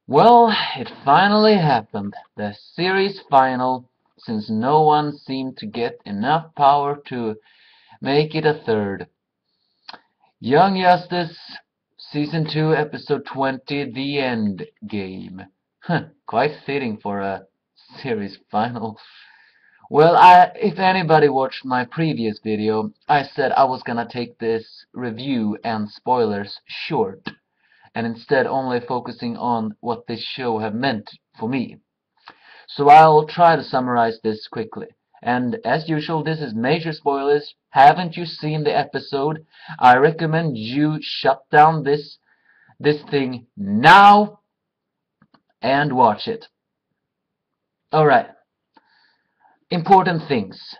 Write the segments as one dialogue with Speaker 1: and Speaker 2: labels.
Speaker 1: Well, it finally happened. The series final, since no one seemed to get enough power to make it a third. Young Justice, Season 2, Episode 20, The Endgame. Quite fitting for a series final. Well, if anybody watched my previous video, I said I was gonna take this review and spoilers short, and instead only focusing on what this show have meant for me. So I'll try to summarize this quickly. And as usual, this is major spoilers. Haven't you seen the episode? I recommend you shut down this thing now and watch it. Alright. Important things.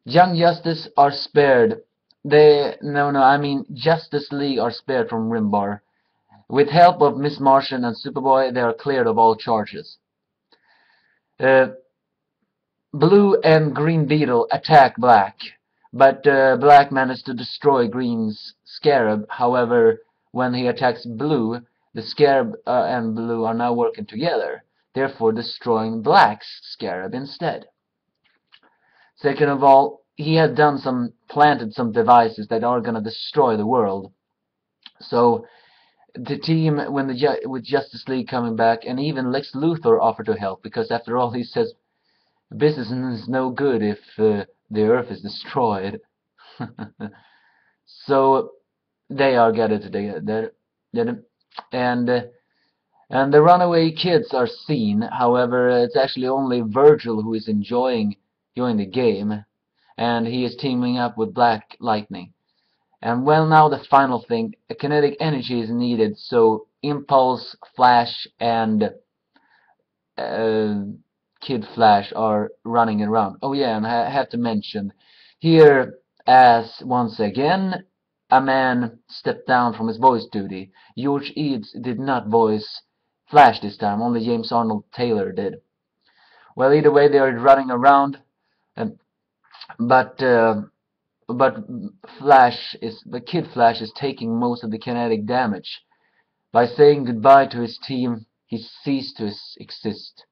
Speaker 1: Young Justice are spared. I mean Justice League are spared from Rimbar. With help of Miss Martian and Superboy, they are cleared of all charges. Uh, Blue and Green Beetle attack Black, but Black managed to destroy Green's Scarab. However, when he attacks Blue, the Scarab and Blue are now working together, therefore destroying Black's Scarab instead. Second of all, he had planted some devices that are gonna destroy the world. So the team, with Justice League coming back, and even Lex Luthor offered to help, because after all, he says business is no good if the Earth is destroyed. So they are gathered together, and the runaway kids are seen. However, it's actually only Virgil who is enjoying the game, and he is teaming up with Black Lightning. And well, now the final thing, a kinetic energy is needed, so Impulse, Flash, and Kid Flash are running around. Oh yeah, and I have to mention here, as once again a man stepped down from his voice duty. George Eads did not voice Flash this time, only James Arnold Taylor did. Well, either way, they are running around, and but Kid Flash is taking most of the kinetic damage. By saying goodbye to his team, he ceased to exist.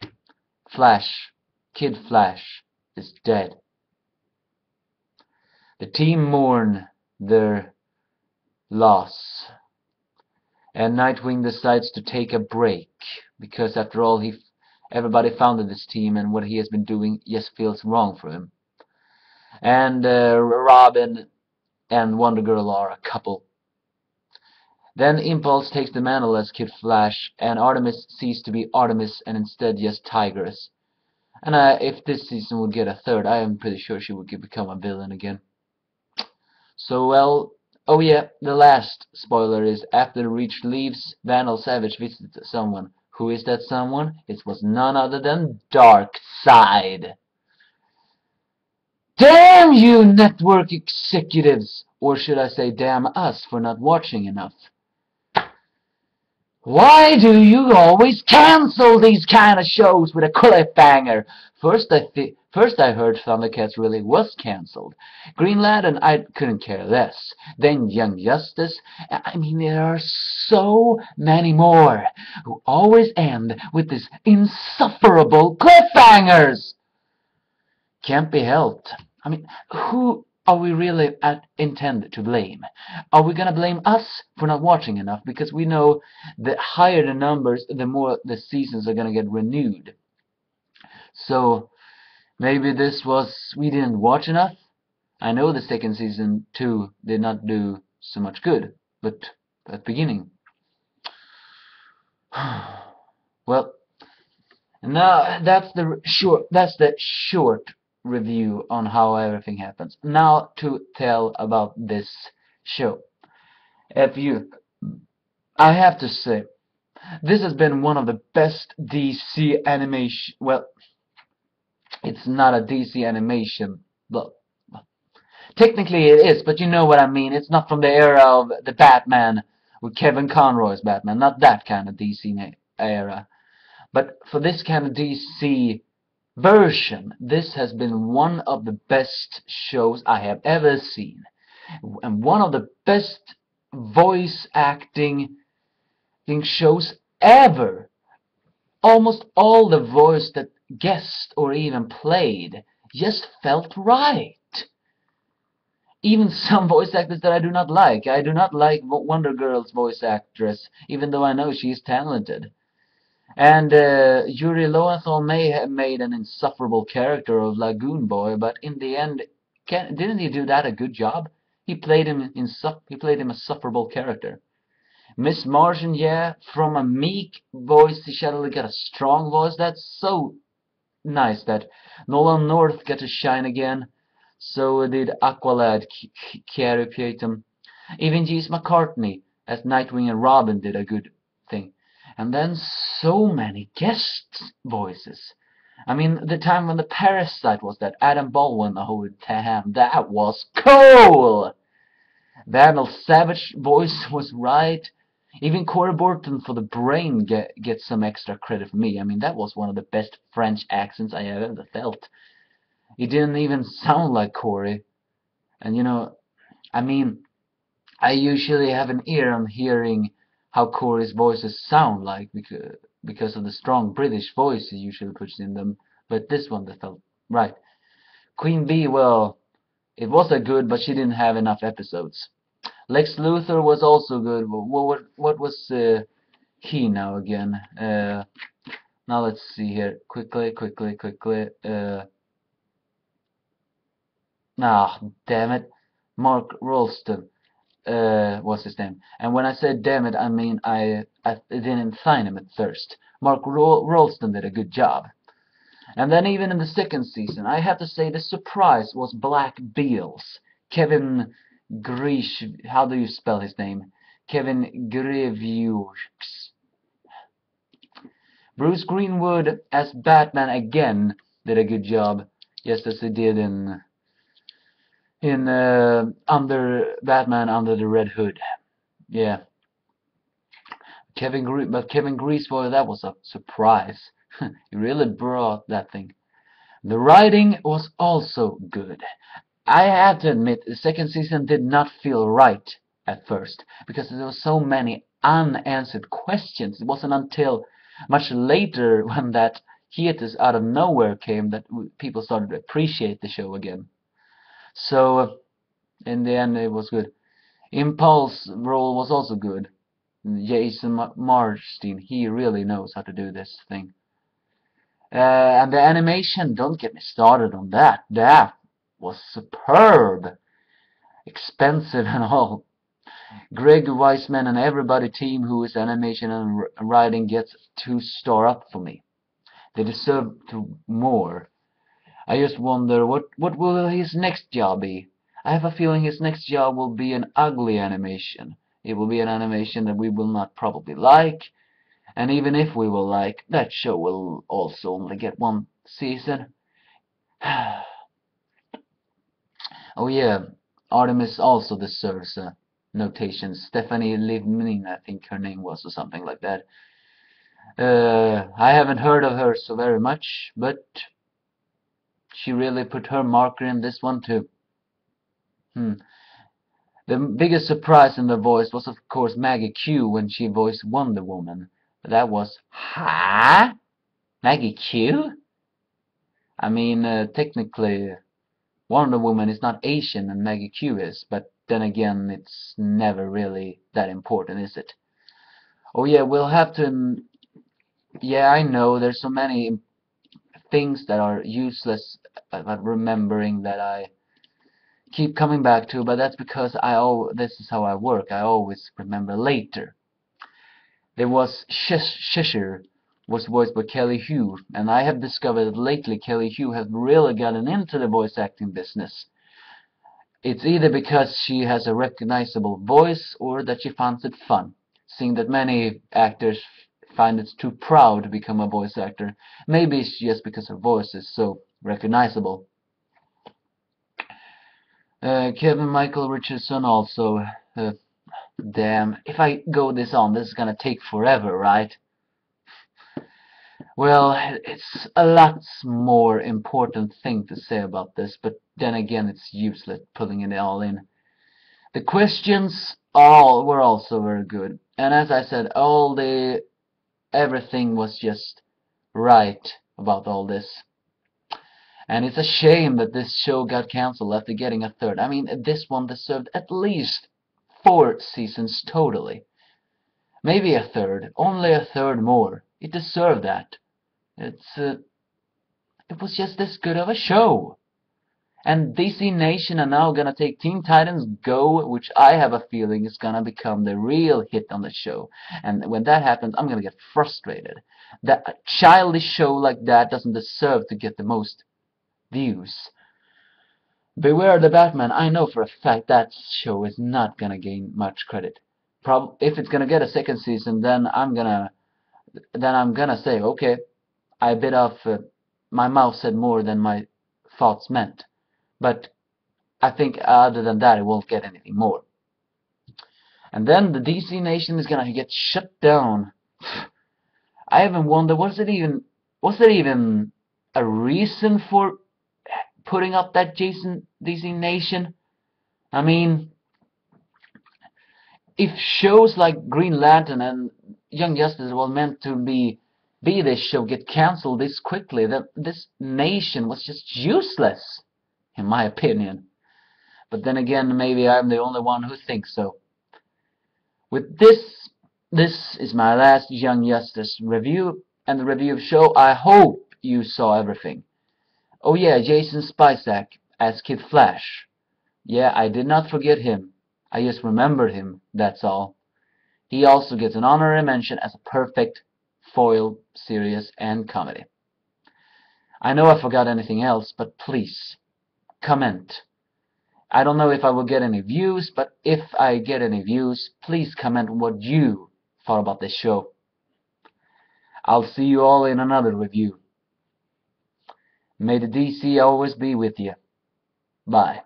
Speaker 1: Kid Flash, is dead. The team mourn their loss, and Nightwing decides to take a break, because after all, everybody founded this team, and what he has been doing just feels wrong for him. And Robin and Wonder Girl are a couple. Then Impulse takes the mantle as Kid Flash, and Artemis ceases to be Artemis and instead just Tigress. And if this season would get a third, I am pretty sure she would become a villain again. So, well, oh yeah, the last spoiler is after the Reach leaves, Vandal Savage visits someone. Who is that someone? It was none other than Darkseid. Damn you, network executives! Or should I say, damn us for not watching enough. Why do you always cancel these kind of shows with a cliffhanger? First I heard Thundercats really was cancelled. Green Lantern, I couldn't care less. Then Young Justice. I mean, there are so many more who always end with these insufferable cliffhangers. Can't be helped. I mean, who are we really intended to blame? Are we gonna blame us for not watching enough? Because we know the higher the numbers, the more the seasons are gonna get renewed. So maybe we didn't watch enough. I know the second season too did not do so much good, but at the beginning. Well, now that's the short review on how everything happens. Now to tell about this show. I have to say, this has been one of the best DC animation. Well, it's not a DC animation, but technically it is. But you know what I mean. It's not from the era of the Batman with Kevin Conroy's Batman. Not that kind of DC era. But for this kind of DC version, this has been one of the best shows I have ever seen, and one of the best voice acting shows ever. almost all the voice that guessed or even played just felt right. Even some voice actors that I do not like. I do not like Wonder Girl's voice actress, even though I know she is talented. And Yuri Lowenthal may have made an insufferable character of Lagoon Boy, but in the end, didn't he do that a good job? He played him a sufferable character. Miss Martian, yeah, from a meek voice, she suddenly got a strong voice. That's so nice that Nolan North got to shine again. So did Aqualad, Carey Payton. Even G.S. McCartney as Nightwing and Robin did a good thing. And then so many guest voices. I mean, the time when the Parasite was that Adam Baldwin, oh damn, that was cool! The Arnold Savage voice was right. Even Corey Burton for the Brain gets some extra credit for me. I mean, that was one of the best French accents I have ever felt. It didn't even sound like Corey. And you know, I mean, I usually have an ear on hearing how Corey's voices sound like because of the strong British voice he usually puts in them. But this one that felt right. Queen Bee, well, it was a good, but she didn't have enough episodes. Lex Luthor was also good. What was he now again? Now let's see here. Quickly. Damn it. Mark Rolston was his name. And when I said damn it, I mean I didn't find him at first. Mark Rolston did a good job. And then even in the second season, I have to say the surprise was Black Beals. Kevin Grish, how do you spell his name? Kevin Grevieux. Bruce Greenwood as Batman again did a good job, just as he did in under Batman Under the Red Hood. Yeah. Kevin Greaseboy, that was a surprise. He really brought that thing. The writing was also good. I have to admit, the second season did not feel right at first, because there were so many unanswered questions. It wasn't until much later, when that hiatus out of nowhere came, that people started to appreciate the show again. So, in the end, it was good. Impulse role was also good. Jason Marstein, he really knows how to do this thing. And the animation, don't get me started on that. That was superb. Expensive and all. Greg Weisman and everybody team who is animation and writing gets 2-star up for me. They deserve more. I just wonder, what will his next job be? I have a feeling his next job will be an ugly animation. It will be an animation that we will not probably like. And even if we will like, that show will also only get 1 season. Oh yeah, Artemis also deserves a notation. Stephanie Livnin, I think her name was, or something like that. I haven't heard of her so very much, but she really put her marker in this one too. The biggest surprise in the voice was, of course, Maggie Q when she voiced Wonder Woman. That was, huh? Maggie Q? I mean, technically, Wonder Woman is not Asian and Maggie Q is, but then again, it's never really that important, is it? Oh yeah, we'll have to... Yeah, I know, there's so many things that are useless about remembering that I keep coming back to, but that's because this is how I work. I always remember later. There was Cheshire, was voiced by Kelly Hu, and I have discovered that lately Kelly Hu has really gotten into the voice acting business. It's either because she has a recognizable voice or that she finds it fun, seeing that many actors find it too proud to become a voice actor. Maybe it's just because her voice is so recognizable. Kevin Michael Richardson also. Damn, if I go this on, this is gonna take forever, right? Well, it's a lot more important thing to say about this, but then again, it's useless pulling it all in. The questions were also very good, and as I said, everything was just right about all this. And it's a shame that this show got cancelled after getting a third. I mean, this one deserved at least 4 seasons totally. Maybe a third, only a third more. It deserved that. It was just this good of a show. And DC Nation are now gonna take Teen Titans Go, which I have a feeling is gonna become the real hit on the show. And when that happens, I'm gonna get frustrated. That a childish show like that doesn't deserve to get the most views. Beware the Batman, I know for a fact that show is not gonna gain much credit. If it's gonna get a second season, then I'm gonna say, okay, I bit off. My mouth said more than my thoughts meant. But I think other than that, it won't get anything more. And then the DC Nation is gonna get shut down. I even wonder, was there even a reason for putting up that DC Nation? I mean, if shows like Green Lantern and Young Justice were meant to be this show get cancelled this quickly, then this nation was just useless, in my opinion. But then again, maybe I'm the only one who thinks so. With this is my last Young Justice review and the review of show. I hope you saw everything. Oh yeah, Jason Spicek as Kid Flash. Yeah, I did not forget him. I just remembered him, that's all. He also gets an honorary mention as a perfect foil, serious, and comedy. I know I forgot anything else, but please, comment. I don't know if I will get any views, but if I get any views, please comment what you thought about this show. I'll see you all in another review. May the DC always be with you. Bye.